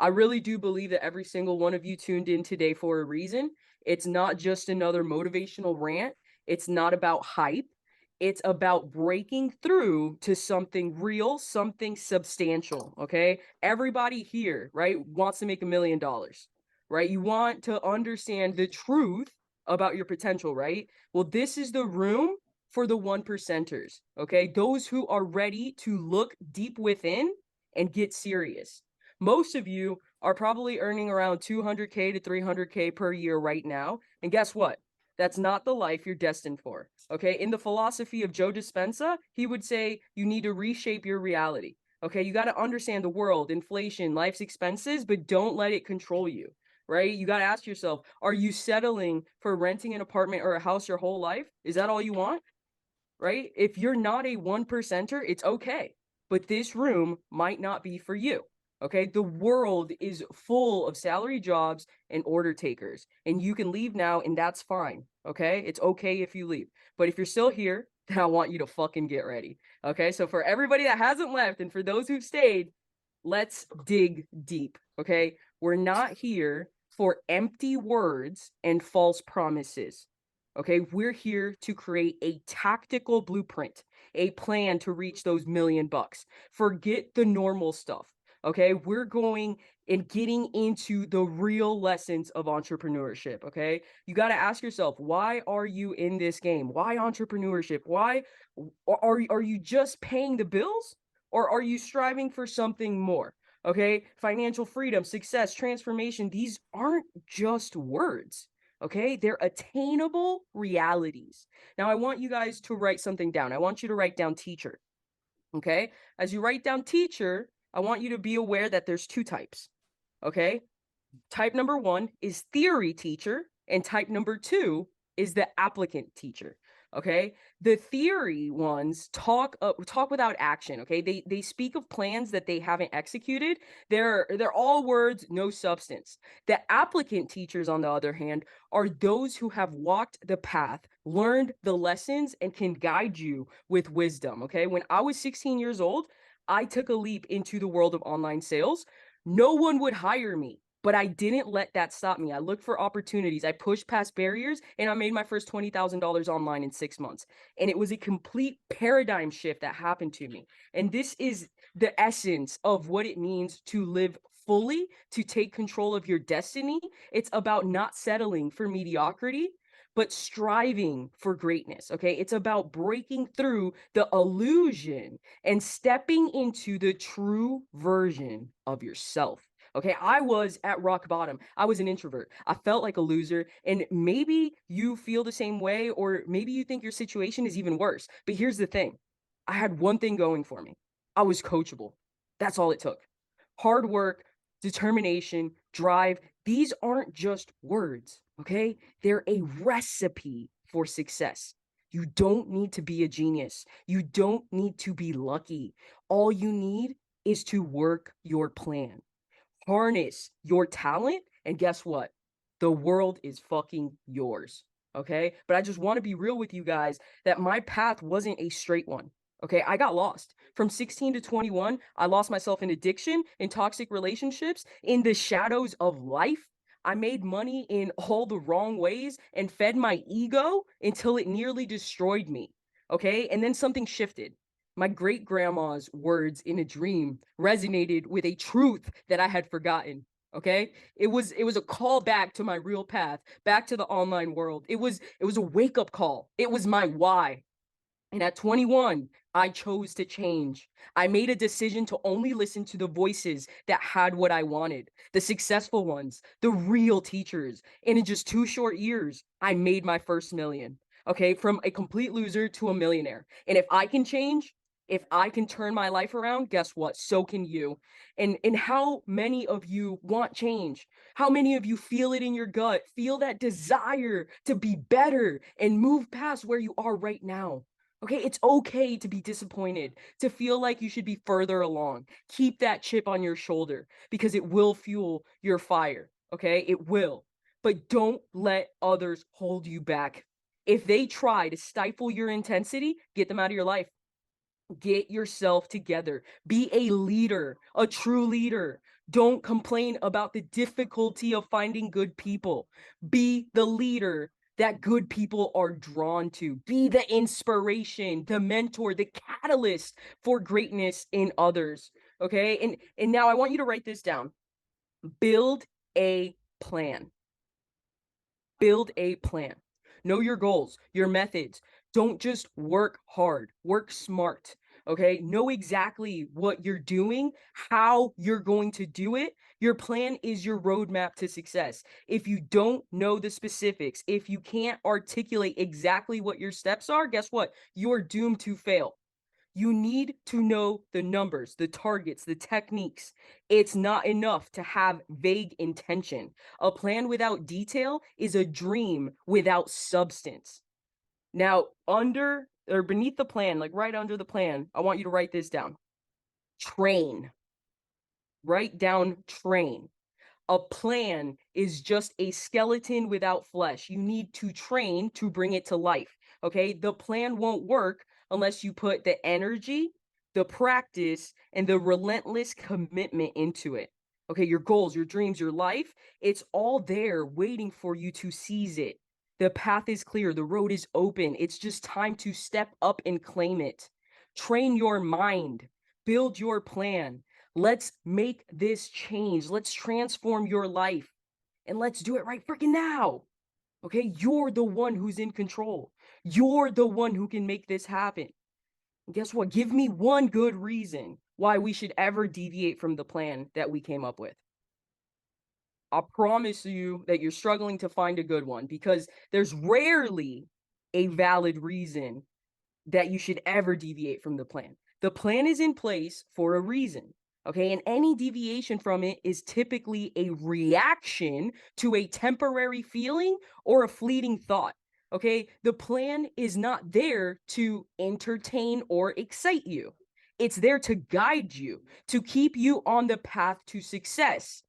I really do believe that every single one of you tuned in today for a reason. It's not just another motivational rant. It's not about hype. It's about breaking through to something real, something substantial. Okay. Everybody here, right, wants to make $1 million, right? You want to understand the truth about your potential, right? Well, this is the room for the 1%ers. Okay. Those who are ready to look deep within and get serious. Most of you are probably earning around 200K to 300K per year right now. And guess what? That's not the life you're destined for. Okay. In the philosophy of Joe Dispenza, he would say you need to reshape your reality. Okay. You got to understand the world, inflation, life's expenses, but don't let it control you. Right. You got to ask yourself, are you settling for renting an apartment or a house your whole life? Is that all you want? Right? If you're not a 1%er, it's okay. But this room might not be for you. Okay. The world is full of salary jobs and order takers, and you can leave now, and that's fine. Okay. It's okay if you leave. But if you're still here, then I want you to fucking get ready. Okay. So for everybody that hasn't left and for those who've stayed, let's dig deep. Okay. We're not here for empty words and false promises. Okay, we're here to create a tactical blueprint, a plan to reach those $1 million. Forget the normal stuff. Okay, we're going and getting into the real lessons of entrepreneurship. Okay, you got to ask yourself, why are you in this game? Why entrepreneurship? Why are you just paying the bills, or are you striving for something more? Okay, financial freedom, success, transformation, these aren't just words. Okay, they're attainable realities. Now, I want you guys to write something down. I want you to write down teacher. Okay, as you write down teacher, I want you to be aware that there's two types. Okay, type number one is theory teacher, and type number two is the applicant teacher. Okay, the theory ones talk without action. Okay, they speak of plans that they haven't executed. They're all words, no substance. The applicant teachers, on the other hand, are those who have walked the path, learned the lessons, and can guide you with wisdom. Okay, when I was 16 years old, I took a leap into the world of online sales. No one would hire me, but I didn't let that stop me. I looked for opportunities. I pushed past barriers, and I made my first $20,000 online in 6 months. And it was a complete paradigm shift that happened to me. And this is the essence of what it means to live fully, to take control of your destiny. It's about not settling for mediocrity, but striving for greatness. Okay. It's about breaking through the illusion and stepping into the true version of yourself. Okay, I was at rock bottom. I was an introvert. I felt like a loser. And maybe you feel the same way, or maybe you think your situation is even worse. But here's the thing, I had one thing going for me: I was coachable. That's all it took. Hard work, determination, drive. These aren't just words, okay? They're a recipe for success. You don't need to be a genius. You don't need to be lucky. All you need is to work your plan, harness your talent, and guess what? The world is fucking yours. Okay. But I just want to be real with you guys that my path wasn't a straight one. Okay. I got lost from 16 to 21. I lost myself in addiction, in toxic relationships, in the shadows of life. I made money in all the wrong ways and fed my ego until it nearly destroyed me. Okay. And then something shifted. My great grandma's words in a dream resonated with a truth that I had forgotten. Okay. It was a call back to my real path, back to the online world. It was a wake-up call. It was my why. And at 21, I chose to change. I made a decision to only listen to the voices that had what I wanted, the successful ones, the real teachers. And in just 2 short years, I made my first million. Okay, from a complete loser to a millionaire. And if I can change, if I can turn my life around, guess what? So can you. And how many of you want change? How many of you feel it in your gut? Feel that desire to be better and move past where you are right now? Okay, it's okay to be disappointed, to feel like you should be further along. Keep that chip on your shoulder because it will fuel your fire. Okay, it will. But don't let others hold you back. If they try to stifle your intensity, get them out of your life. Get yourself together. Be a leader, a true leader. Don't complain about the difficulty of finding good people. Be the leader that good people are drawn to. Be the inspiration, the mentor, the catalyst for greatness in others. Okay. And now I want you to write this down. Build a plan. Build a plan. Know your goals, your methods. Don't just work hard, work smart. Okay. Know exactly what you're doing, how you're going to do it. Your plan is your roadmap to success. If you don't know the specifics, if you can't articulate exactly what your steps are, guess what? You're doomed to fail. You need to know the numbers, the targets, the techniques. It's not enough to have vague intention. A plan without detail is a dream without substance. Now, under or beneath the plan, like right under the plan, I want you to write this down. Train. Write down train. A plan is just a skeleton without flesh. You need to train to bring it to life. Okay. The plan won't work unless you put the energy, the practice, and the relentless commitment into it. Okay. Your goals, your dreams, your life, it's all there waiting for you to seize it. The path is clear. The road is open. It's just time to step up and claim it. Train your mind, build your plan. Let's make this change. Let's transform your life and let's do it right freaking now. Okay. You're the one who's in control. You're the one who can make this happen. And guess what? Give me one good reason why we should ever deviate from the plan that we came up with. I promise you that you're struggling to find a good one because there's rarely a valid reason that you should ever deviate from the plan. The plan is in place for a reason. Okay. And any deviation from it is typically a reaction to a temporary feeling or a fleeting thought. Okay. The plan is not there to entertain or excite you, it's there to guide you, to keep you on the path to success.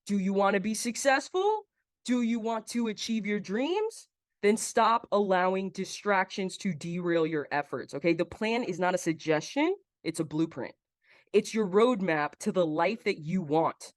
Do you want to be successful? Do you want to achieve your dreams? Then stop allowing distractions to derail your efforts. Okay. The plan is not a suggestion, it's a blueprint. It's your roadmap to the life that you want.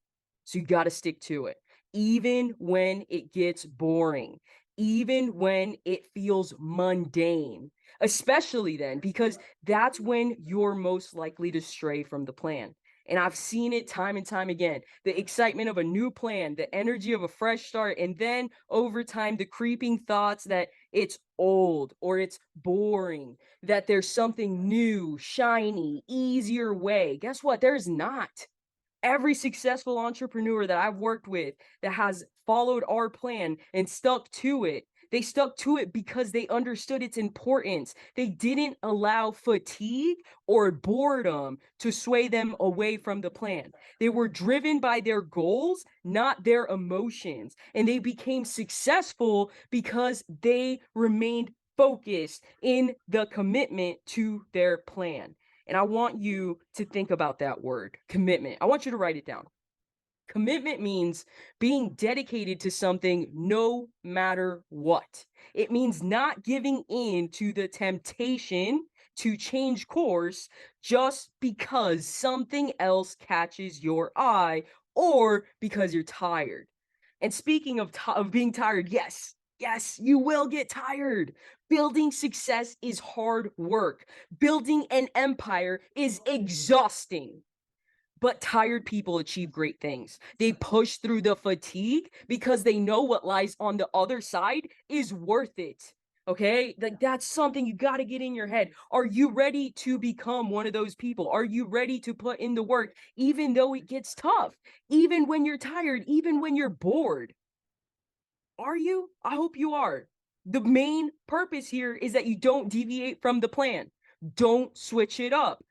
So you got to stick to it, even when it gets boring, even when it feels mundane, especially then, because that's when you're most likely to stray from the plan. And I've seen it time and time again. The excitement of a new plan, the energy of a fresh start, and then over time, the creeping thoughts that it's old or it's boring, that there's something new, shiny, easier way. Guess what? There's not. Every successful entrepreneur that I've worked with that has followed our plan and stuck to it, they stuck to it because they understood its importance. They didn't allow fatigue or boredom to sway them away from the plan. They were driven by their goals, not their emotions. And they became successful because they remained focused in the commitment to their plan. And I want you to think about that word, commitment. I want you to write it down. Commitment means being dedicated to something no matter what. It means not giving in to the temptation to change course just because something else catches your eye or because you're tired. And speaking of being tired, yes, you will get tired. Building success is hard work. Building an empire is exhausting. But tired people achieve great things. They push through the fatigue because they know what lies on the other side is worth it. Okay. Like that's something you got to get in your head. Are you ready to become one of those people? Are you ready to put in the work, even though it gets tough, even when you're tired, even when you're bored? Are you? I hope you are. The main purpose here is that you don't deviate from the plan. Don't switch it up.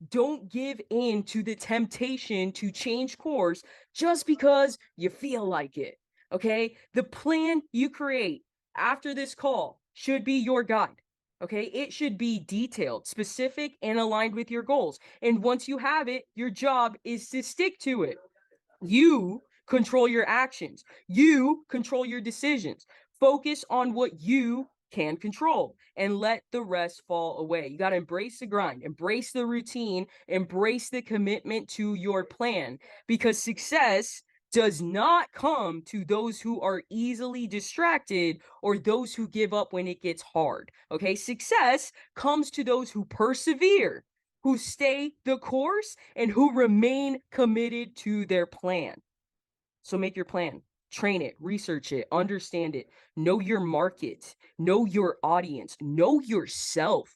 Don't give in to the temptation to change course just because you feel like it. Okay. The plan you create after this call should be your guide. Okay. It should be detailed, specific, and aligned with your goals. And once you have it, your job is to stick to it. You control your actions. You control your decisions. Focus on what you can control, and let the rest fall away. You got to embrace the grind, embrace the routine, embrace the commitment to your plan, because success does not come to those who are easily distracted or those who give up when it gets hard. Okay, success comes to those who persevere, who stay the course, and who remain committed to their plan. So make your plan, train it, research it, understand it, know your market, know your audience, know yourself,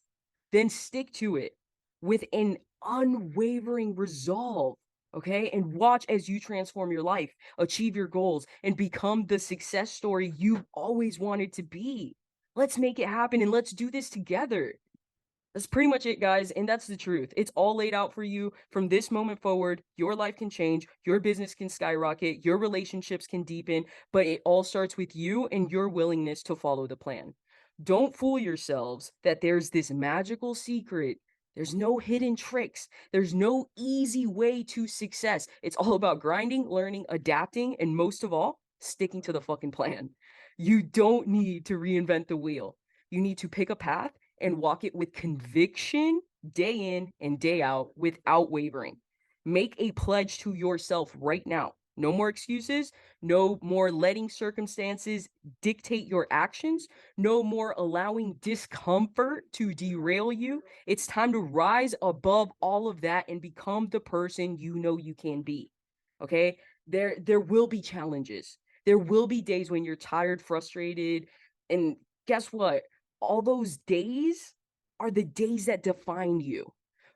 then stick to it with an unwavering resolve. Okay. And watch as you transform your life, achieve your goals, and become the success story you've always wanted to be. Let's make it happen and let's do this together. That's pretty much it, guys. And that's the truth. It's all laid out for you from this moment forward. Your life can change. Your business can skyrocket. Your relationships can deepen. But it all starts with you and your willingness to follow the plan. Don't fool yourselves that there's this magical secret. There's no hidden tricks. There's no easy way to success. It's all about grinding, learning, adapting, and most of all, sticking to the fucking plan. You don't need to reinvent the wheel. You need to pick a path and walk it with conviction day in and day out without wavering. Make a pledge to yourself right now. No more excuses. No more letting circumstances dictate your actions. No more allowing discomfort to derail you. It's time to rise above all of that and become the person you know you can be. Okay? There will be challenges. There will be days when you're tired, frustrated, and guess what? All those days are the days that define you.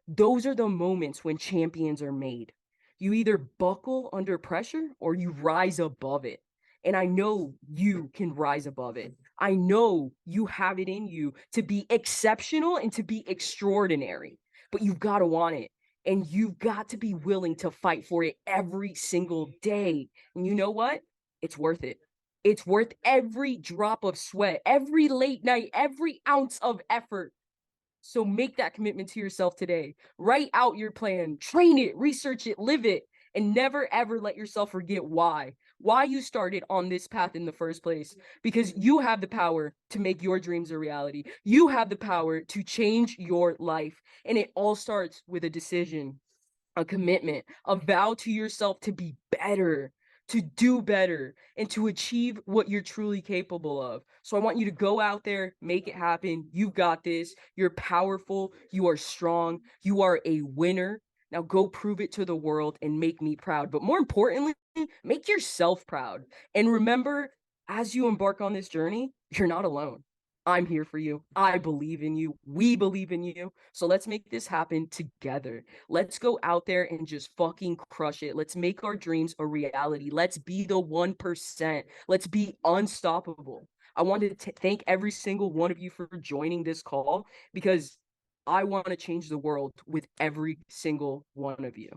Those are the moments when champions are made. You either buckle under pressure or you rise above it. And I know you can rise above it. I know you have it in you to be exceptional and to be extraordinary, but you've got to want it. And you've got to be willing to fight for it every single day. And you know what? It's worth it. It's worth every drop of sweat, every late night, every ounce of effort. So make that commitment to yourself today. Write out your plan, train it, research it, live it, and never ever let yourself forget why you started on this path in the first place. Because you have the power to make your dreams a reality. You have the power to change your life. And it all starts with a decision, a commitment, a vow to yourself to be better, to do better, and to achieve what you're truly capable of. So I want you to go out there, make it happen. You've got this. You're powerful. You are strong. You are a winner. Now go prove it to the world and make me proud. But more importantly, make yourself proud. And remember, as you embark on this journey, you're not alone. I'm here for you. I believe in you. We believe in you. So let's make this happen together. Let's go out there and just fucking crush it. Let's make our dreams a reality. Let's be the 1%. Let's be unstoppable. I wanted to thank every single one of you for joining this call because I want to change the world with every single one of you.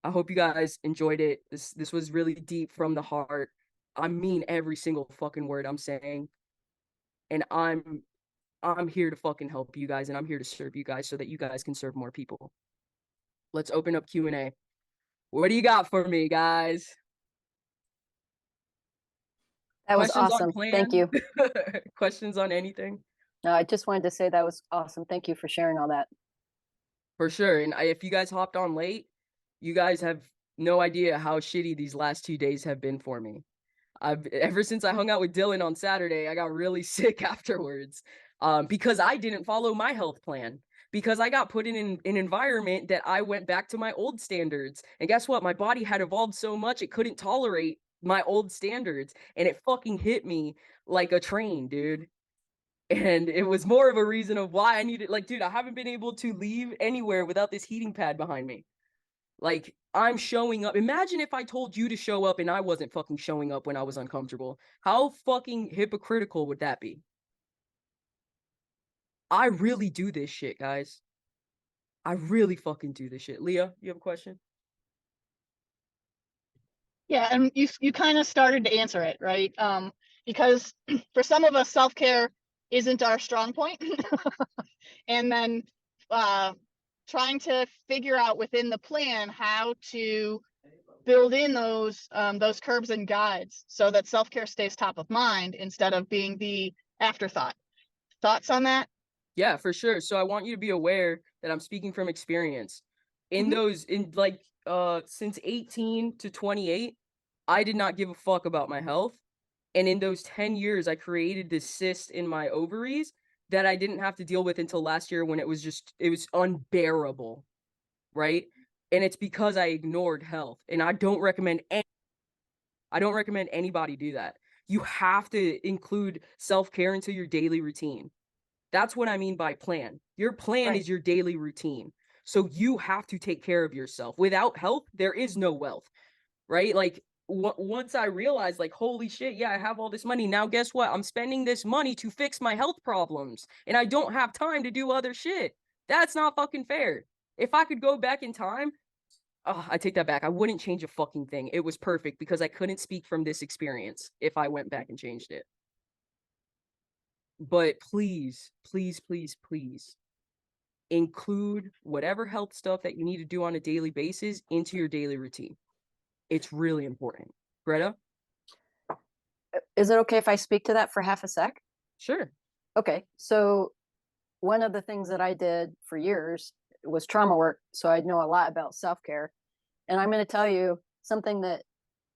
I hope you guys enjoyed it. This was really deep from the heart. I mean every single fucking word I'm saying. And I'm here to fucking help you guys, and I'm here to serve you guys so that you guys can serve more people. Let's open up Q&A. What do you got for me, guys? That was Questions on awesome. plan? Thank you. Questions on anything? No, I just wanted to say that was awesome. Thank you for sharing all that. For sure. And if you guys hopped on late, you guys have no idea how shitty these last 2 days have been for me. Ever since I hung out with Dylan on Saturday, I got really sick afterwards. Because I didn't follow my health plan. Because I got put in an environment that I went back to my old standards. And guess what? My body had evolved so much it couldn't tolerate my old standards. And it fucking hit me like a train, dude. And it was more of a reason of why I needed, like, dude, I haven't been able to leave anywhere without this heating pad behind me. Like, I'm showing up. Imagine if I told you to show up and I wasn't fucking showing up when I was uncomfortable. How fucking hypocritical would that be? I really do this shit, guys. I really fucking do this shit. Leah, you have a question? Yeah, and you kind of started to answer it, right? Because for some of us, self-care isn't our strong point. And then trying to figure out within the plan how to build in those curbs and guides so that self-care stays top of mind instead of being the afterthought. Thoughts on that? Yeah, for sure. So I want you to be aware that I'm speaking from experience. In Mhm. those, in like, since 18 to 28, I did not give a fuck about my health. And in those 10 years, I created this cyst in my ovaries that I didn't have to deal with until last year when it was unbearable, right? And it's because I ignored health. And I don't recommend anybody do that. You have to include self-care into your daily routine. That's what I mean by plan. Your plan Right. is your daily routine. So you have to take care of yourself. Without health, there is no wealth, right? Like once I realized, like, holy shit, yeah, I have all this money. Now, guess what? I'm spending this money to fix my health problems, and I don't have time to do other shit. That's not fucking fair. If I could go back in time, oh, I take that back. I wouldn't change a fucking thing. It was perfect because I couldn't speak from this experience if I went back and changed it. But please, please, please, please include whatever health stuff that you need to do on a daily basis into your daily routine. It's really important. Greta? Is it okay if I speak to that for half a sec? Sure. Okay. So one of the things that I did for years was trauma work. So I know a lot about self-care. And I'm going to tell you something that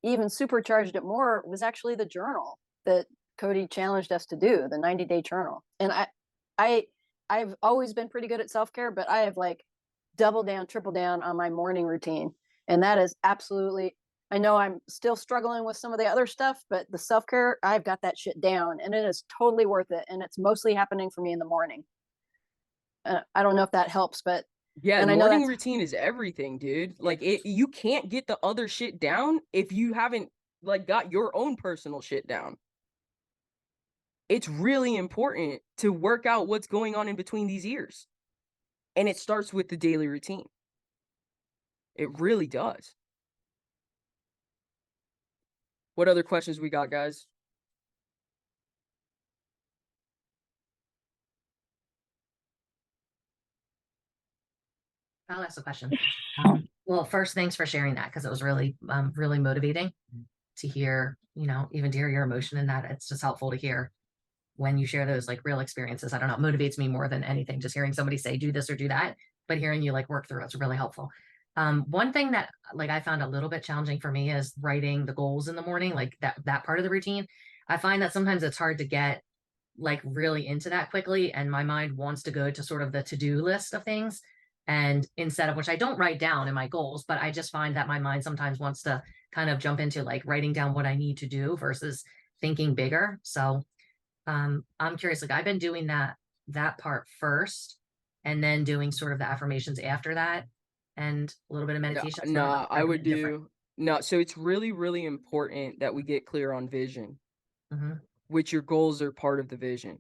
even supercharged it more was actually the journal that Cody challenged us to do, the 90-day journal. And I, I've always been pretty good at self-care, but I have like double down, triple down on my morning routine. And that is absolutely, I know I'm still struggling with some of the other stuff, but the self-care, I've got that shit down and it is totally worth it. And it's mostly happening for me in the morning. I don't know if that helps, but, Yeah, and I know morning that's, routine is everything, dude. Like you can't get the other shit down if you haven't like got your own personal shit down. It's really important to work out what's going on in between these ears. And it starts with the daily routine. It really does. What other questions we got, guys? I'll ask a question. Well, first, thanks for sharing that because it was really, really motivating to hear, even to hear your emotion in that. It's just helpful to hear when you share those like real experiences. I don't know, it motivates me more than anything. Just hearing somebody say, do this or do that, but hearing you like work through it's really helpful. One thing that like I found a little bit challenging for me is writing the goals in the morning, like that part of the routine. I find that sometimes it's hard to get like really into that quickly, and my mind wants to go to sort of the to-do list of things, and instead of which I don't write down in my goals, but I just find that my mind sometimes wants to kind of jump into like writing down what I need to do versus thinking bigger. So I'm curious, like I've been doing that part first and then doing sort of the affirmations after that and a little bit of meditation. So I No, I would different. do no. So it's really, really important that we get clear on vision, Mm-hmm, which your goals are part of the vision.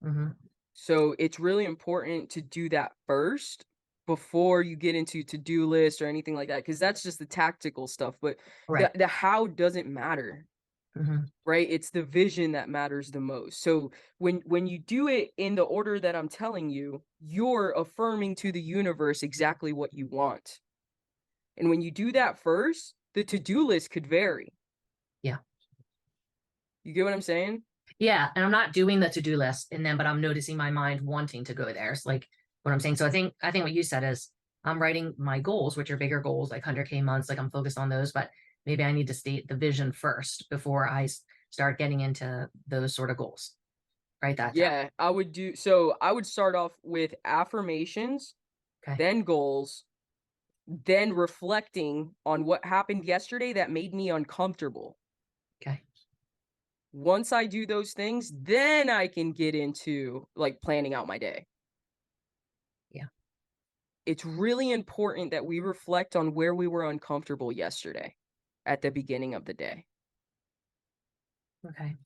mm-hmm. So it's really important to do that first before you get into to-do list or anything like that, because that's just the tactical stuff. But Right. the how doesn't matter, Mm-hmm. right? It's the vision that matters the most. So when you do it in the order that I'm telling you, you're affirming to the universe exactly what you want. And when you do that first, the to-do list could vary. Yeah. You get what I'm saying? Yeah. And I'm not doing the to-do list but I'm noticing my mind wanting to go there. It's like what I'm saying. So I think what you said is I'm writing my goals, which are bigger goals, like 100K months, like I'm focused on those, but maybe I need to state the vision first before I start getting into those sort of goals. Write that down. Yeah, I would start off with affirmations, Okay. then goals, then reflecting on what happened yesterday that made me uncomfortable. Okay. Once I do those things, then I can get into like planning out my day. Yeah. It's really important that we reflect on where we were uncomfortable yesterday at the beginning of the day. Okay.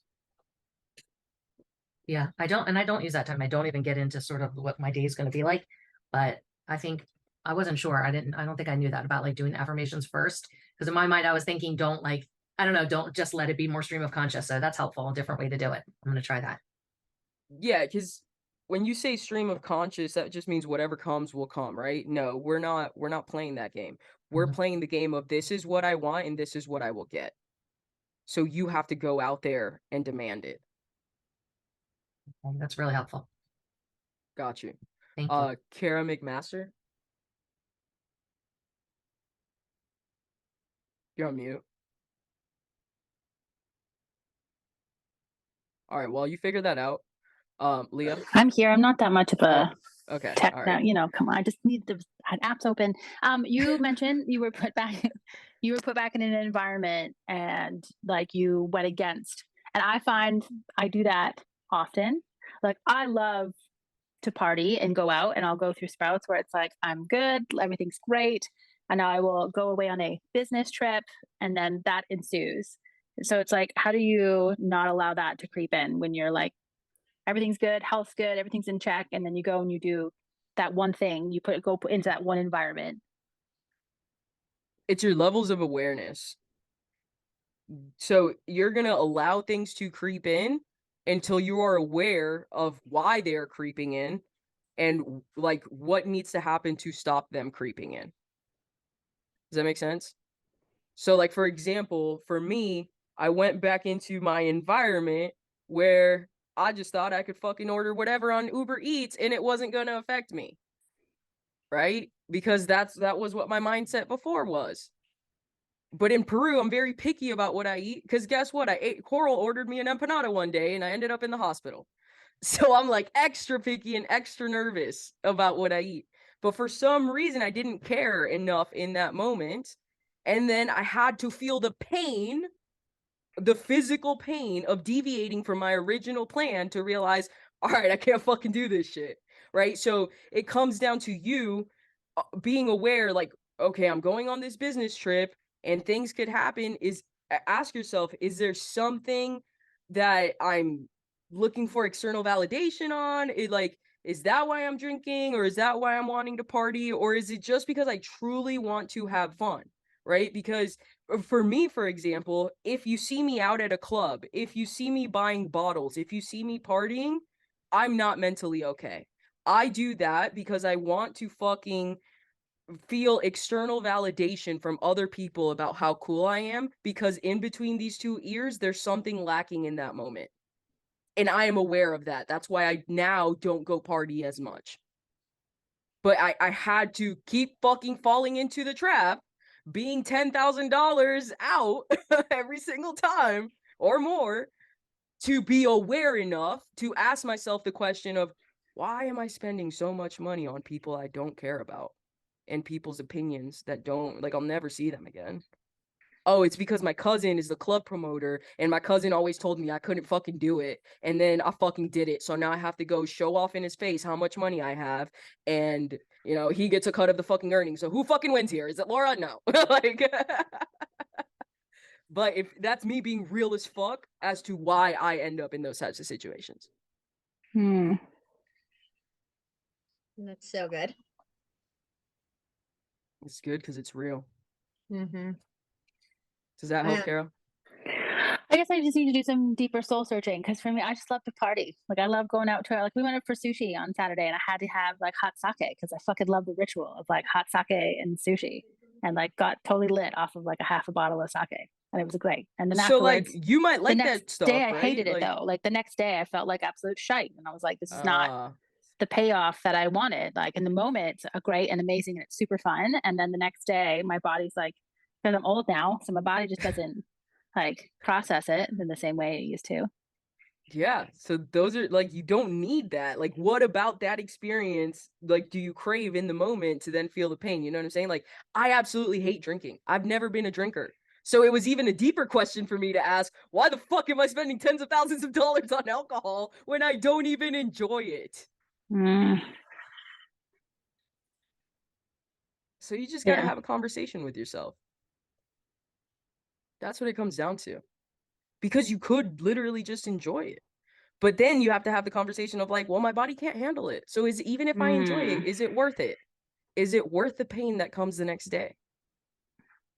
Yeah, I don't use that time. I don't even get into sort of what my day is going to be like, but I think I wasn't sure. I don't think I knew that about like doing affirmations first. Because in my mind, I was thinking, don't like, I don't know, don't just let it be more stream of conscious. So that's helpful. A different way to do it. I'm going to try that. Yeah, because when you say stream of conscious, that just means whatever comes will come, right? No, we're not playing that game. We're Mhm. playing the game of this is what I want and this is what I will get. So you have to go out there and demand it. Okay, that's really helpful. Got you. Thank you. Kara McMaster, you're on mute. All right, well, you figure that out. Leah? I'm here. I'm not that much of a Okay, tech all now. right. You know, come on. I just need the apps open. You mentioned you were put back. You were put back in an environment, and like you went against. And I find I do that often. Like I love to party and go out, and I'll go through sprouts where it's like I'm good, everything's great, and I will go away on a business trip, and then that ensues. So it's like, how do you not allow that to creep in when you're like everything's good, health's good, everything's in check, and then you go and you do that one thing, you go into that one environment. It's your levels of awareness. So you're going to allow things to creep in until you are aware of why they're creeping in and like what needs to happen to stop them creeping in. Does that make sense? So like, for example, for me, I went back into my environment where I just thought I could fucking order whatever on Uber Eats and it wasn't going to affect me. Right? Because that was what my mindset before was. But in Peru, I'm very picky about what I eat because guess what? Coral ordered me an empanada one day and I ended up in the hospital. So I'm like extra picky and extra nervous about what I eat. But for some reason, I didn't care enough in that moment. And then I had to feel the pain, the physical pain of deviating from my original plan to realize, all right, I can't fucking do this shit. Right. So it comes down to you being aware, like, okay, I'm going on this business trip and things could happen. Ask yourself, is there something that I'm looking for external validation on? Is that why I'm drinking, or is that why I'm wanting to party, or is it just because I truly want to have fun? Right? Because for me, for example, if you see me out at a club, if you see me buying bottles, if you see me partying, I'm not mentally okay. I do that because I want to fucking feel external validation from other people about how cool I am, because in between these two ears, there's something lacking in that moment. And I am aware of that. That's why I now don't go party as much. But I had to keep fucking falling into the trap, being $10,000 out every single time or more, to be aware enough to ask myself the question of, why am I spending so much money on people I don't care about and people's opinions that don't, like, I'll never see them again? Oh, it's because my cousin is the club promoter and my cousin always told me I couldn't fucking do it. And then I fucking did it. So now I have to go show off in his face how much money I have. And, you know, he gets a cut of the fucking earnings. So who fucking wins here? Is it Laura? No. Like, but if that's me being real as fuck as to why I end up in those types of situations. That's so good. It's good because it's real. Mm-hmm. Does that help, Carol? I guess I just need to do some deeper soul searching, because for me, I just love to party. Like I love going out to, like, we went out for sushi on Saturday and I had to have like hot sake because I fucking love the ritual of like hot sake and sushi, and like got totally lit off of like a half a bottle of sake, and it was great. And then So like afterwards, you might the like that next stuff, day I right? hated it Like, though. Like the next day I felt like absolute shite, and I was like, this is not the payoff that I wanted. Like in the moment, it's a great and amazing and it's super fun. And then the next day, my body's like, because I'm old now, so my body just doesn't like process it in the same way it used to. yeah. So those are like, you don't need that. Like, what about that experience, like, do you crave in the moment to then feel the pain? You know what I'm saying? Like, I absolutely hate drinking. I've never been a drinker. So it was even a deeper question for me to ask, why the fuck am I spending tens of thousands of dollars on alcohol when I don't even enjoy it? So you just got to have a conversation with yourself. That's what it comes down to. Because you could literally just enjoy it. But then you have to have the conversation of like, well, my body can't handle it. So even if I enjoy it, is it worth it? Is it worth the pain that comes the next day?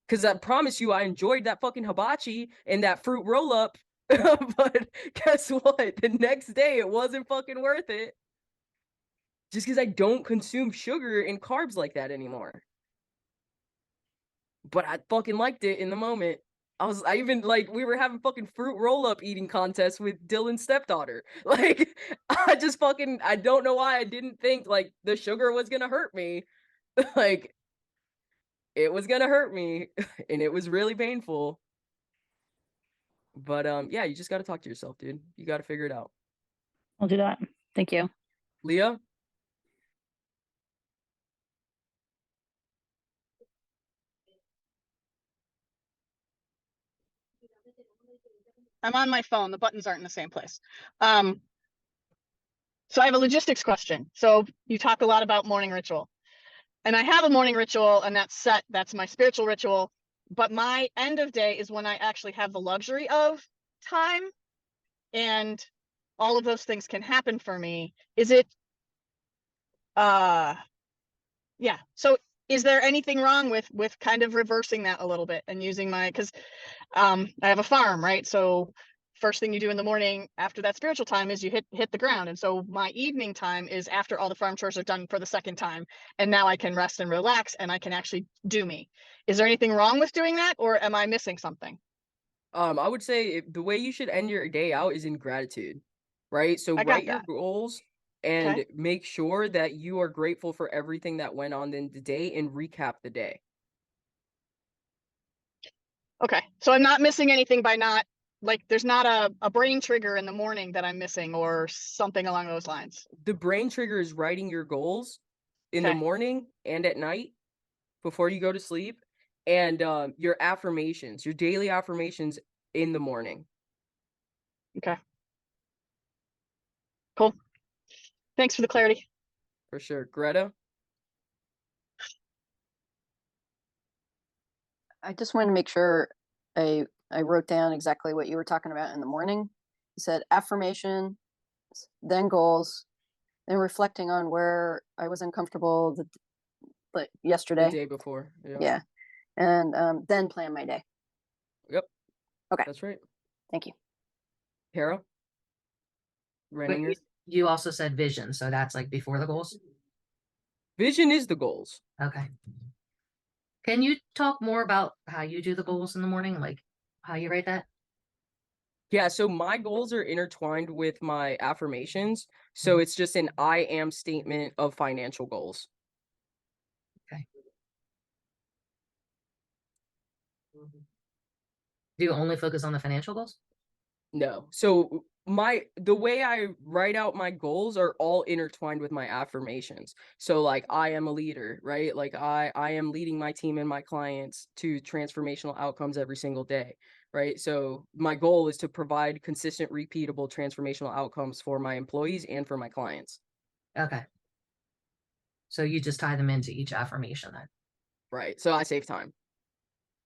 Because I promise you, I enjoyed that fucking hibachi and that fruit roll up. But guess what? The next day, it wasn't fucking worth it. just because I don't consume sugar and carbs like that anymore. But I fucking liked it in the moment. I even like we were having fucking fruit roll up eating contests with Dylan's stepdaughter. Like I just fucking I don't know why I didn't think like the sugar was gonna hurt me. Like it was gonna hurt me and it was really painful. But yeah, you just gotta talk to yourself, dude. You gotta figure it out. I'll do that. Thank you. Leah? I'm on my phone. The buttons aren't in the same place. So I have a logistics question. So you talk a lot about morning ritual. And I have a morning ritual, and that's set. That's my spiritual ritual. But my end of day is when I actually have the luxury of time, and all of those things can happen for me. Is it yeah. So is there anything wrong with kind of reversing that a little bit and using my, because I have a farm, right? So first thing you do in the morning after that spiritual time is you hit the ground. And so my evening time is after all the farm chores are done for the second time. And now I can rest and relax and I can actually do me. Is there anything wrong with doing that, or am I missing something? I would say the way you should end your day out is in gratitude, right? So I got write your that. goals and Okay. make sure that you are grateful for everything that went on in the day and recap the day. Okay. So I'm not missing anything by not, like, there's not a brain trigger in the morning that I'm missing or something along those lines. The brain trigger is writing your goals in the Okay. morning and at night before you go to sleep, and your affirmations, your daily affirmations in the morning. Okay. Cool. Thanks for the clarity. For sure. Greta? I just wanted to make sure I wrote down exactly what you were talking about in the morning. You said affirmation, then goals, then reflecting on where I was uncomfortable like The yesterday. day before. Yeah. And then plan my day. Yep. Okay. That's right. Thank you. Kara? But Renninger? you also said vision, so that's like before the goals. Vision is the goals. Okay. Can you talk more about how you do the goals in the morning, like how you write that? Yeah, so my goals are intertwined with my affirmations. So it's just an I am statement of financial goals. Okay. Do you only focus on the financial goals? No. So the way I write out my goals are all intertwined with my affirmations. So like I am a leader, right? Like I am leading my team and my clients to transformational outcomes every single day, right? So my goal is to provide consistent, repeatable transformational outcomes for my employees and for my clients. Okay. So you just tie them into each affirmation then. Right. So I save time.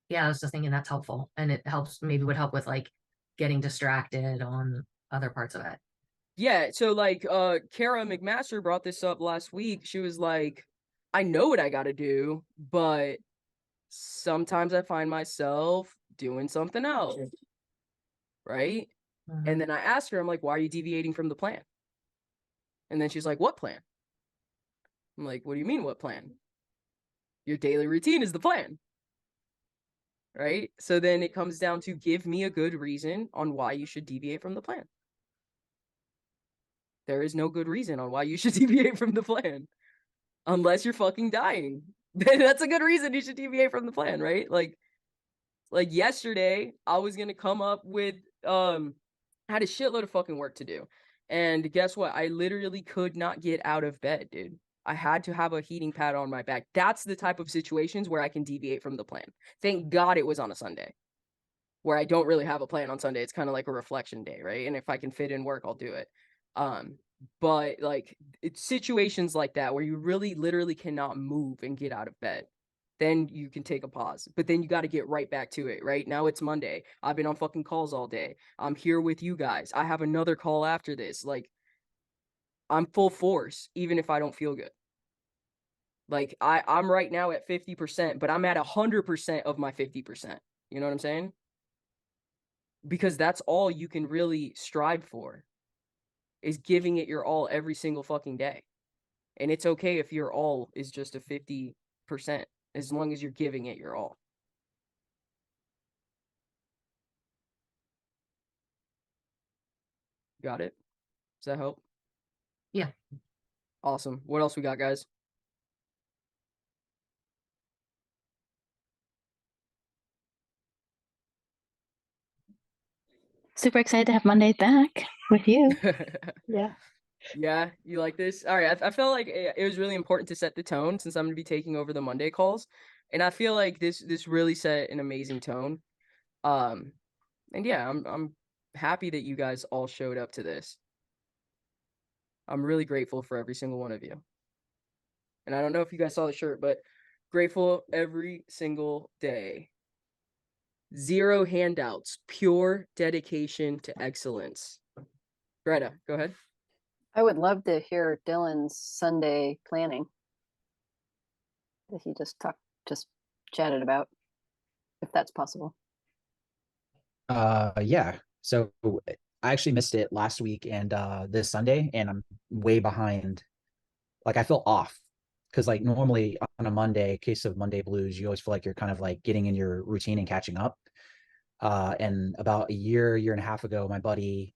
Yeah, I was just thinking that's helpful. And it helps, maybe would help with like getting distracted on other parts of it. Yeah, so like Kara McMaster brought this up last week. She was like, I know what I gotta do, but sometimes I find myself doing something else. Right? Mhm. And then I asked her, I'm like, why are you deviating from the plan? And then she's like, what plan? I'm like, what do you mean, what plan? Your daily routine is the plan. Right? So then it comes down to give me a good reason on why you should deviate from the plan. There is no good reason on why you should deviate from the plan. Unless you're fucking dying. Then that's a good reason you should deviate from the plan, right? Like yesterday, I was gonna come up with I had a shitload of fucking work to do. And guess what? I literally could not get out of bed, dude. I had to have a heating pad on my back. That's the type of situations where I can deviate from the plan. Thank God it was on a Sunday, where I don't really have a plan on Sunday. It's kind of like a reflection day, right? And if I can fit in work, I'll do it. But like it's situations like that where you really literally cannot move and get out of bed, then you can take a pause. But then you got to get right back to it, right? Now it's Monday. I've been on fucking calls all day. I'm here with you guys. I have another call after this. Like I'm full force, even if I don't feel good. Like I'm right now at 50%, but I'm at 100% of my 50%. You know what I'm saying? Because that's all you can really strive for, is giving it your all every single fucking day. And it's okay if your all is just a 50%, as long as you're giving it your all. Got it? Does that help? Yeah. Awesome. What else we got, guys? Super excited to have Mondays back with you. Yeah. Yeah, you like this? All right, I felt like it was really important to set the tone since I'm going to be taking over the Monday calls, and I feel like this really set an amazing tone. And yeah, I'm happy that you guys all showed up to this. I'm really grateful for every single one of you. And I don't know if you guys saw the shirt, but grateful every single day. 0 handouts, pure dedication to excellence. Greta, go ahead. I would love to hear Dylan's Sunday planning that he just chatted about, if that's possible. Yeah. So I actually missed it last week and this Sunday, and I'm way behind. Like I feel off because like normally on a Monday, case of Monday blues, you always feel like you're kind of like getting in your routine and catching up. And about a year and a half ago, my buddy,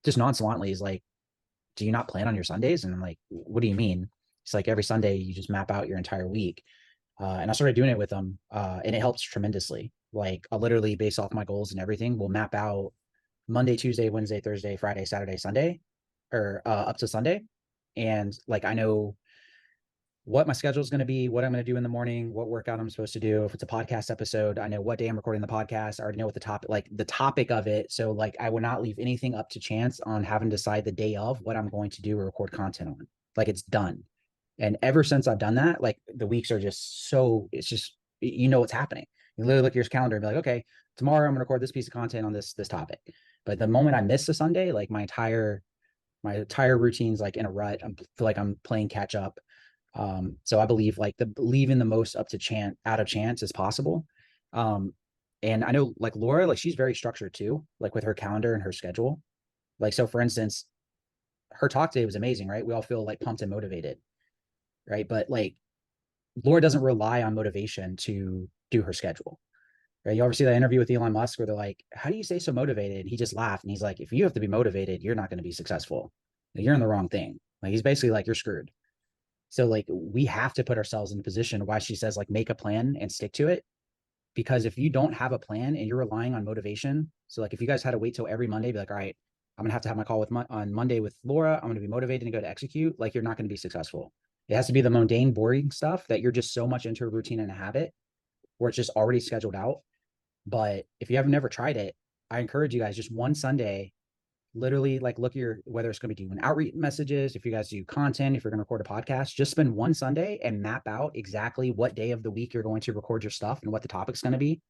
just nonchalantly is like, "Do you not plan on your Sundays?" And I'm like, "What do you mean?" It's like every Sunday you just map out your entire week. And I started doing it with them, and it helps tremendously. Like I'll literally base off my goals and everything. We'll map out Monday, Tuesday, Wednesday, Thursday, Friday, Saturday, Sunday, or up to Sunday. And like I know what my schedule is going to be, what I'm going to do in the morning, what workout I'm supposed to do. If it's a podcast episode, I know what day I'm recording the podcast. I already know what the topic of it. So like I will not leave anything up to chance on having to decide the day of what I'm going to do or record content on. Like it's done. And ever since I've done that, like the weeks are just so, it's just, you know what's happening. You literally look at your calendar and be like, okay, tomorrow I'm going to record this piece of content on this topic. But the moment I miss a Sunday, like my entire routine's like in a rut. I feel like I'm playing catch up. So I believe like leaving the most out of chance as possible. And I know like Laura, like she's very structured too, like with her calendar and her schedule. Like, so for instance, her talk today was amazing, right? We all feel like pumped and motivated, right? But like Laura doesn't rely on motivation to do her schedule, right? You ever see that interview with Elon Musk where they're like, how do you stay so motivated? And he just laughed and he's like, if you have to be motivated, you're not going to be successful. You're in the wrong thing. Like he's basically like, you're screwed. So like we have to put ourselves in a position why she says like make a plan and stick to it. Because if you don't have a plan and you're relying on motivation, so like if you guys had to wait till every Monday, be like, all right, I'm gonna have to have my call on Monday with Laura. I'm gonna be motivated and go to execute. Like you're not gonna be successful. It has to be the mundane, boring stuff that you're just so much into a routine and a habit where it's just already scheduled out. But if you have never tried it, I encourage you guys just one Sunday, literally like look at your, whether it's going to be doing outreach messages, if you guys do content, if you're going to record a podcast, just spend one Sunday and map out exactly what day of the week you're going to record your stuff and what the topic's going to be.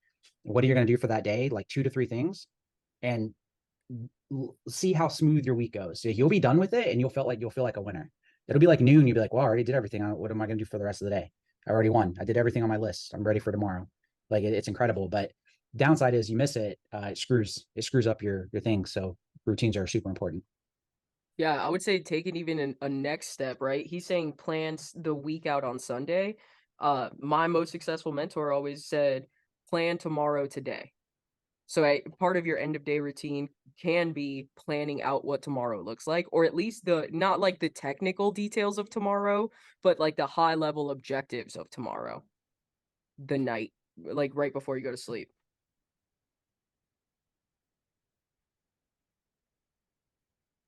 What are you going to do for that day? Like 2 to 3 things, and see how smooth your week goes. So you'll be done with it and you'll feel like a winner. It'll be like noon. You'll be like, well, I already did everything. What am I going to do for the rest of the day? I already won. I did everything on my list. I'm ready for tomorrow. Like it's incredible. But downside is you miss it. It screws up your thing. So routines are super important. Yeah, I would say take it even a next step, right? He's saying plans the week out on Sunday. My most successful mentor always said, plan tomorrow today. So part of your end of day routine can be planning out what tomorrow looks like, or at least not like the technical details of tomorrow, but like the high level objectives of tomorrow, the night, like right before you go to sleep.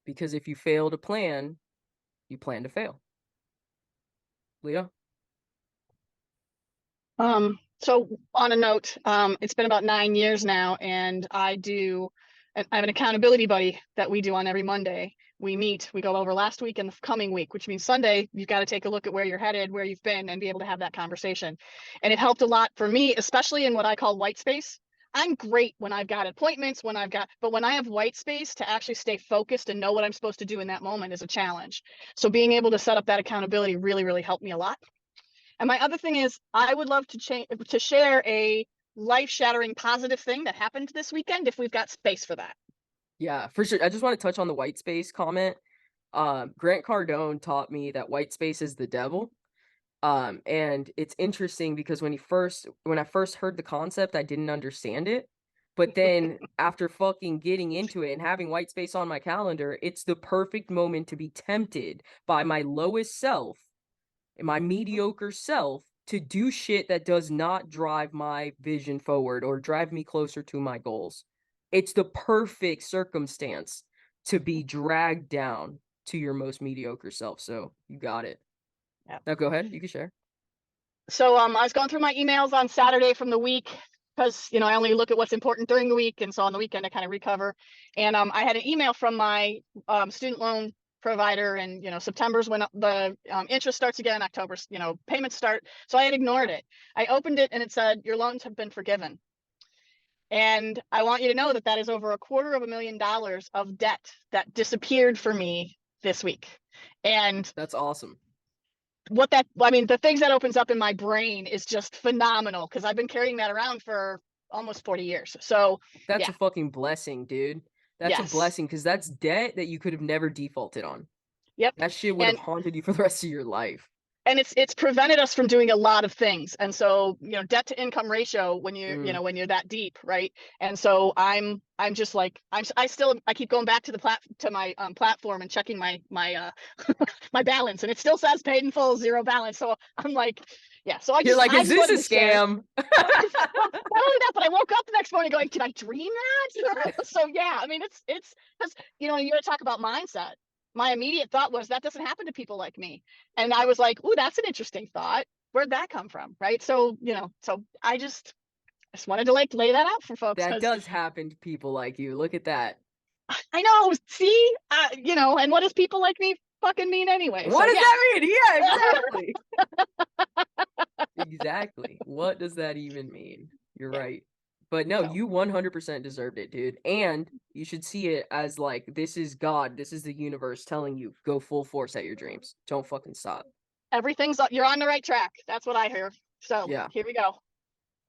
Because if you fail to plan, you plan to fail. Leo? So on a note, it's been about 9 years now, and I have an accountability buddy that we do on every Monday. We meet, we go over last week and the coming week, which means Sunday, you've got to take a look at where you're headed, where you've been, and be able to have that conversation. And it helped a lot for me, especially in what I call white space. I'm great when I've got appointments, but when I have white space, to actually stay focused and know what I'm supposed to do in that moment is a challenge. So being able to set up that accountability really, really helped me a lot. And my other thing is, I would love to share a life-shattering positive thing that happened this weekend if we've got space for that. Yeah, for sure. I just want to touch on the white space comment. Grant Cardone taught me that white space is the devil. And it's interesting because when I first heard the concept, I didn't understand it. But then after fucking getting into it and having white space on my calendar, it's the perfect moment to be tempted by my lowest self, my mediocre self, to do shit that does not drive my vision forward or drive me closer to my goals. It's the perfect circumstance to be dragged down to your most mediocre self. So you got it. Yeah. Now go ahead. You can share. So I was going through my emails on Saturday from the week because, I only look at what's important during the week. And so on the weekend, I kind of recover. And I had an email from my student loan provider, and, September's when the interest starts again, October's, payments start. So I had ignored it. I opened it and it said, your loans have been forgiven. And I want you to know that that is over $250,000 of debt that disappeared for me this week. And that's awesome. The things that opens up in my brain is just phenomenal, because I've been carrying that around for almost 40 years. So that's a fucking blessing, dude. That's a blessing, because that's debt that you could have never defaulted on. Yep. That shit would have haunted you for the rest of your life. And it's prevented us from doing a lot of things. And so, debt to income ratio when you're, when you're that deep, right? And so I'm just like, I keep going back to my platform and checking my my balance, and it still says paid in full, zero balance. So I'm like, yeah. So You're like, is this a scam? Not only that, but I woke up the next morning going, did I dream that? So yeah, it's because, you got to talk about mindset. My immediate thought was, that doesn't happen to people like me. And I was like, ooh, that's an interesting thought. Where'd that come from? Right. So, so I just wanted to lay that out for folks. That does happen to people like you. Look at that. I know. See, and what does people like me fucking mean anyway? What does that mean? Yeah, exactly. Exactly. What does that even mean? You're right. But no, you 100% deserved it, dude. And you should see it as like, this is God, this is the universe telling you, go full force at your dreams. Don't fucking stop. Everything's up. You're on the right track. That's what I hear. So yeah, here we go.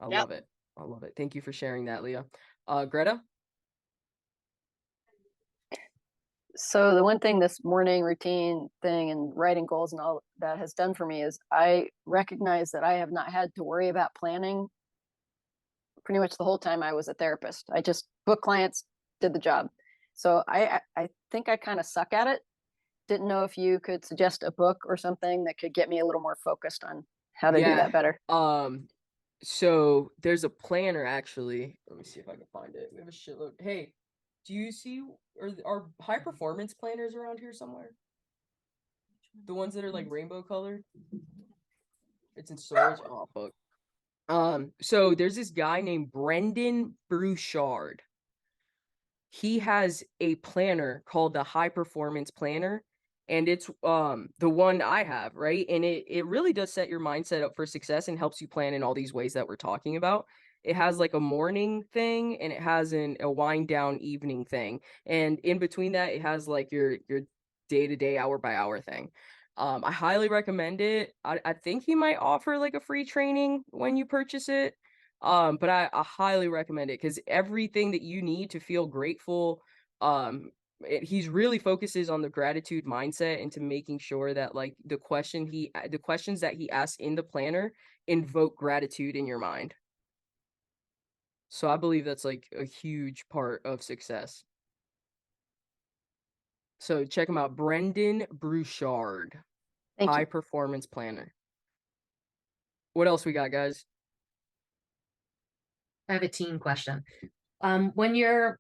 I love it. I love it. Thank you for sharing that, Leah. Greta? So the one thing this morning routine thing and writing goals and all that has done for me is I recognize that I have not had to worry about planning pretty much the whole time I was a therapist. I just booked clients, did the job. So I think I kind of suck at it. Didn't know if you could suggest a book or something that could get me a little more focused on how to do that better. So there's a planner, actually. Let me see if I can find it. We have a shitload. Hey, do you see, or are high performance planners around here somewhere? The ones that are like rainbow colored? It's in storage. Oh, fuck. So there's this guy named Brendan Brouchard. He has a planner called the High Performance Planner, and it's the one I have, right? And it really does set your mindset up for success and helps you plan in all these ways that we're talking about. It has like a morning thing, and it has a wind down evening thing, and in between that, it has like your day-to-day, hour-by-hour thing. I highly recommend it. I think he might offer like a free training when you purchase it. But I highly recommend it, because everything that you need to feel grateful, he's really focuses on the gratitude mindset and to making sure that like the questions that he asks in the planner invoke gratitude in your mind. So I believe that's like a huge part of success. So check him out, Brendan Brouchard, High Performance Planner. What else we got, guys? I have a team question. When you're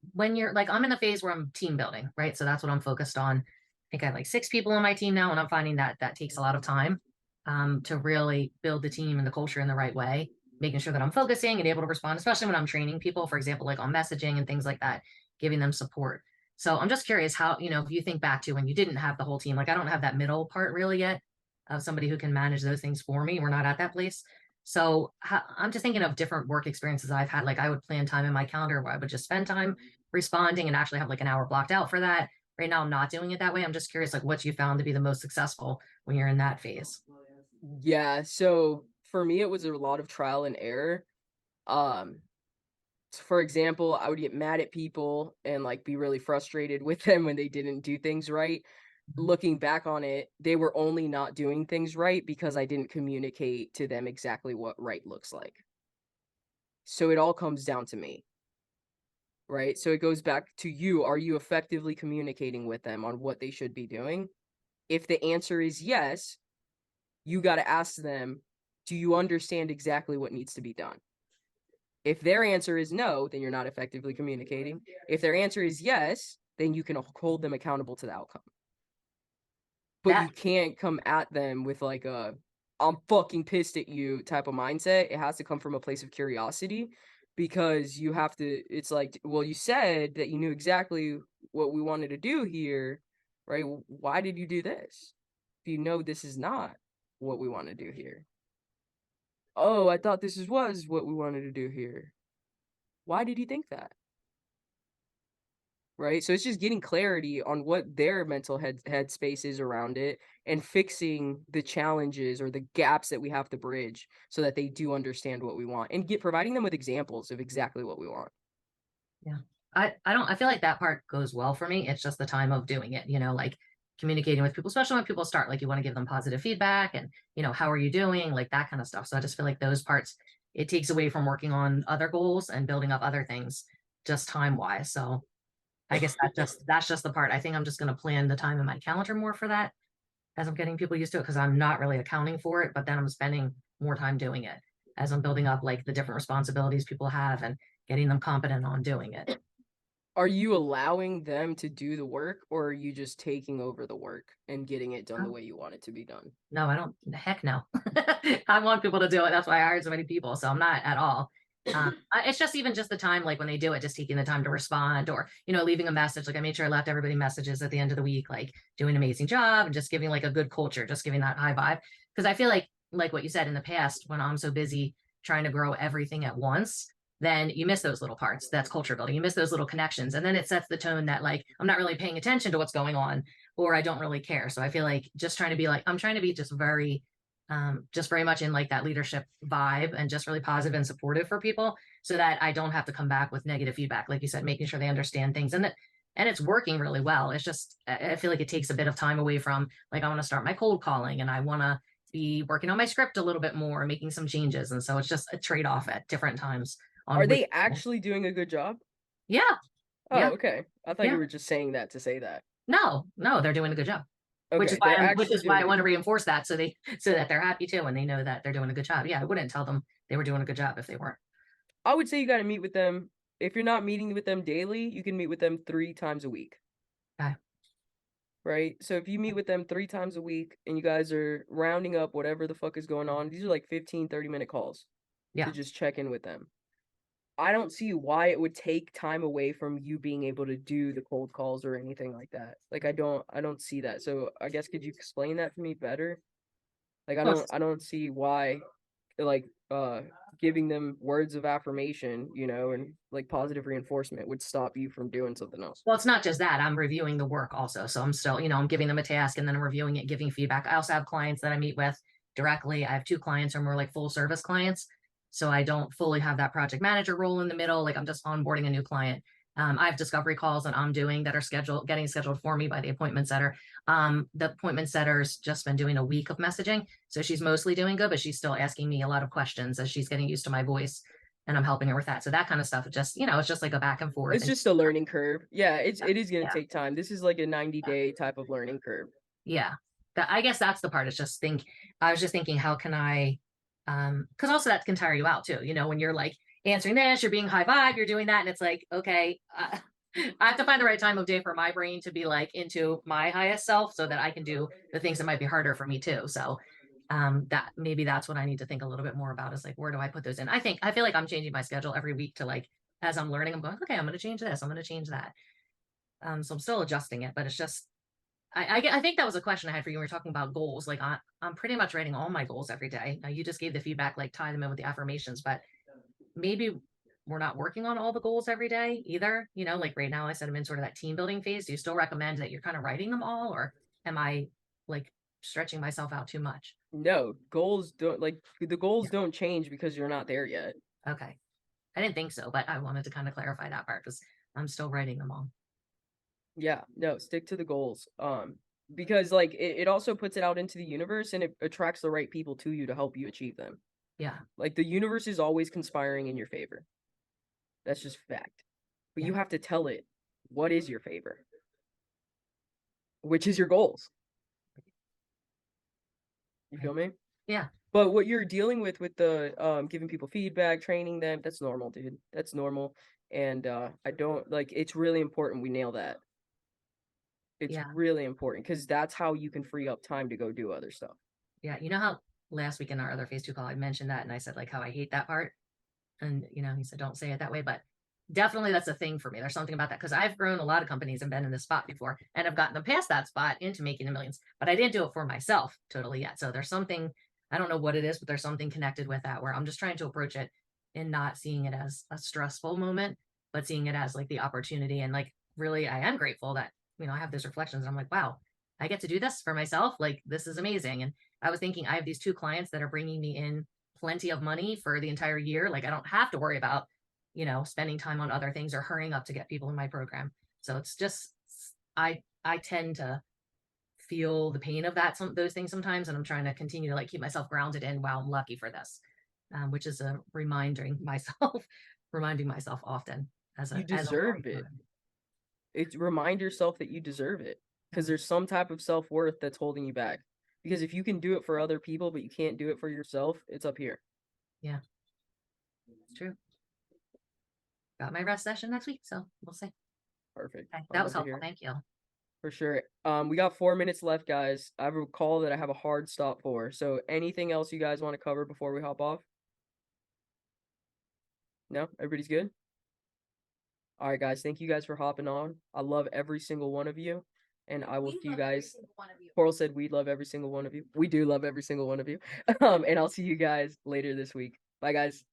like, I'm in a phase where I'm team building, right? So that's what I'm focused on. I think I have like 6 people on my team now, and I'm finding that takes a lot of time to really build the team and the culture in the right way, making sure that I'm focusing and able to respond, especially when I'm training people, for example, like on messaging and things like that, giving them support. So I'm just curious how, if you think back to when you didn't have the whole team, like I don't have that middle part really yet of somebody who can manage those things for me. We're not at that place. So I'm just thinking of different work experiences I've had. Like I would plan time in my calendar where I would just spend time responding and actually have like an hour blocked out for that. Right now, I'm not doing it that way. I'm just curious, like what you found to be the most successful when you're in that phase. Yeah. So for me, it was a lot of trial and error. For example, I would get mad at people and like be really frustrated with them when they didn't do things right. looking back on it, they were only not doing things right because I didn't communicate to them exactly what right looks like. So it all comes down to me, right? So it goes back to you. Are you effectively communicating with them on what they should be doing? If the answer is yes, you got to ask them, do you understand exactly what needs to be done? If their answer is no, then you're not effectively communicating. If their answer is yes, then you can hold them accountable to the outcome. But you can't come at them with like a I'm fucking pissed at you type of mindset. It has to come from a place of curiosity, because you have to, it's like, well, you said that you knew exactly what we wanted to do here, right? Why did you do this if you know this is not what we want to do here? Oh, I thought was what we wanted to do here. Why did you think that? Right? So it's just getting clarity on what their mental headspace is around it, and fixing the challenges or the gaps that we have to bridge so that they do understand what we want, and providing them with examples of exactly what we want. Yeah. I feel like that part goes well for me. It's just the time of doing it, like communicating with people, especially when people start, like you want to give them positive feedback and, how are you doing? Like that kind of stuff. So I just feel like those parts, it takes away from working on other goals and building up other things just time wise. So I guess that's just the part. I think I'm just going to plan the time in my calendar more for that as I'm getting people used to it, because I'm not really accounting for it, but then I'm spending more time doing it as I'm building up like the different responsibilities people have and getting them competent on doing it. Are you allowing them to do the work, or are you just taking over the work and getting it done the way you want it to be done? No, I don't. Heck no. I want people to do it. That's why I hired so many people. So I'm not at all. It's just even just the time, like when they do it, just taking the time to respond, or, leaving a message. Like I made sure I left everybody messages at the end of the week, like doing an amazing job and just giving like a good culture, just giving that high vibe. Because I feel like what you said in the past, when I'm so busy trying to grow everything at once, then you miss those little parts. That's culture building. You miss those little connections. And then it sets the tone that like, I'm not really paying attention to what's going on, or I don't really care. So I feel like just trying to be like, I'm trying to be just very much in like that leadership vibe and just really positive and supportive for people, so that I don't have to come back with negative feedback. Like you said, making sure they understand things, and it's working really well. It's just, I feel like it takes a bit of time away from like, I want to start my cold calling and I want to be working on my script a little bit more, making some changes. And so it's just a trade-off at different times. Are they actually doing a good job? Yeah. Oh, yeah. Okay. I thought you were just saying that to say that. No, they're doing a good job. Okay, which is why I want to reinforce that, so that they're happy too, and they know that they're doing a good job. Yeah, I wouldn't tell them they were doing a good job if they weren't. I would say you got to meet with them. If you're not meeting with them daily, you can meet with them 3 times a week. Okay. Right? So if you meet with them 3 times a week and you guys are rounding up whatever the fuck is going on, these are like 15, 30-minute calls to just check in with them. I don't see why it would take time away from you being able to do the cold calls or anything like that. Like I don't see that. So I guess could you explain that to me better? Like I don't see why like giving them words of affirmation, and like positive reinforcement would stop you from doing something else. Well, it's not just that. I'm reviewing the work also. So I'm still, I'm giving them a task and then I'm reviewing it, giving feedback. I also have clients that I meet with directly. I have 2 clients who are more like full service clients. So I don't fully have that project manager role in the middle. Like I'm just onboarding a new client. I have discovery calls that I'm doing that are getting scheduled for me by the appointment setter. The appointment setter's just been doing a week of messaging. So she's mostly doing good, but she's still asking me a lot of questions as she's getting used to my voice, and I'm helping her with that. So that kind of stuff, just, it's just like a back and forth. It's just a learning curve. Yeah, it is going to take time. This is like a 90-day type of learning curve. Yeah. I guess that's the part. I was just thinking, how can I, because also that can tire you out too. When you're like answering this, you're being high vibe, you're doing that. And it's like, okay, I have to find the right time of day for my brain to be like into my highest self, so that I can do the things that might be harder for me too. So that maybe that's what I need to think a little bit more about, is like, where do I put those in? I feel like I'm changing my schedule every week to like, as I'm learning, I'm going, okay, I'm going to change this, I'm going to change that. So I'm still adjusting it, but it's just, I think that was a question I had for you. We were talking about goals. Like I'm pretty much writing all my goals every day. Now you just gave the feedback, like tie them in with the affirmations, but maybe we're not working on all the goals every day either. Like right now I said I'm in sort of that team building phase. Do you still recommend that you're kind of writing them all, or am I like stretching myself out too much? No, the goals don't change because you're not there yet. Okay. I didn't think so, but I wanted to kind of clarify that part because I'm still writing them all. Yeah, no, stick to the goals. because like it also puts it out into the universe and it attracts the right people to you to help you achieve them. Yeah. Like the universe is always conspiring in your favor. That's just fact. But you have to tell it what is your favor, which is your goals. You feel me? Yeah. But what you're dealing with the giving people feedback, training them, that's normal, dude. That's normal. And I don't like it's really important we nail that. It's really important because that's how you can free up time to go do other stuff. Yeah. You know how last week in our other phase 2 call, I mentioned that and I said like how I hate that part. And, you know, he said, don't say it that way, but definitely that's a thing for me. There's something about that because I've grown a lot of companies and been in this spot before and have gotten them past that spot into making the millions, but I didn't do it for myself totally yet. So there's something, I don't know what it is, but there's something connected with that where I'm just trying to approach it and not seeing it as a stressful moment, but seeing it as like the opportunity. And like, really, I am grateful that, you know, I have those reflections. I'm like, wow, I get to do this for myself. Like, this is amazing. And I was thinking I have these 2 clients that are bringing me in plenty of money for the entire year. Like I don't have to worry about, you know, spending time on other things or hurrying up to get people in my program. So it's just, I tend to feel the pain of those things sometimes. And I'm trying to continue to like keep myself grounded in, wow, I'm lucky for this, which is reminding myself often you deserve it. It's remind yourself that you deserve it because there's some type of self-worth that's holding you back. Because if you can do it for other people, but you can't do it for yourself, it's up here. Yeah, it's true. Got my rest session next week, so we'll see. Perfect. Okay, that was helpful. Thank you. For sure. We got 4 minutes left, guys. I have a call that I have a hard stop for. So anything else you guys want to cover before we hop off? No? Everybody's good? All right, guys. Thank you guys for hopping on. I love every single one of you. And I will see you guys. Coral said we love every single one of you. We do love every single one of you. And I'll see you guys later this week. Bye, guys.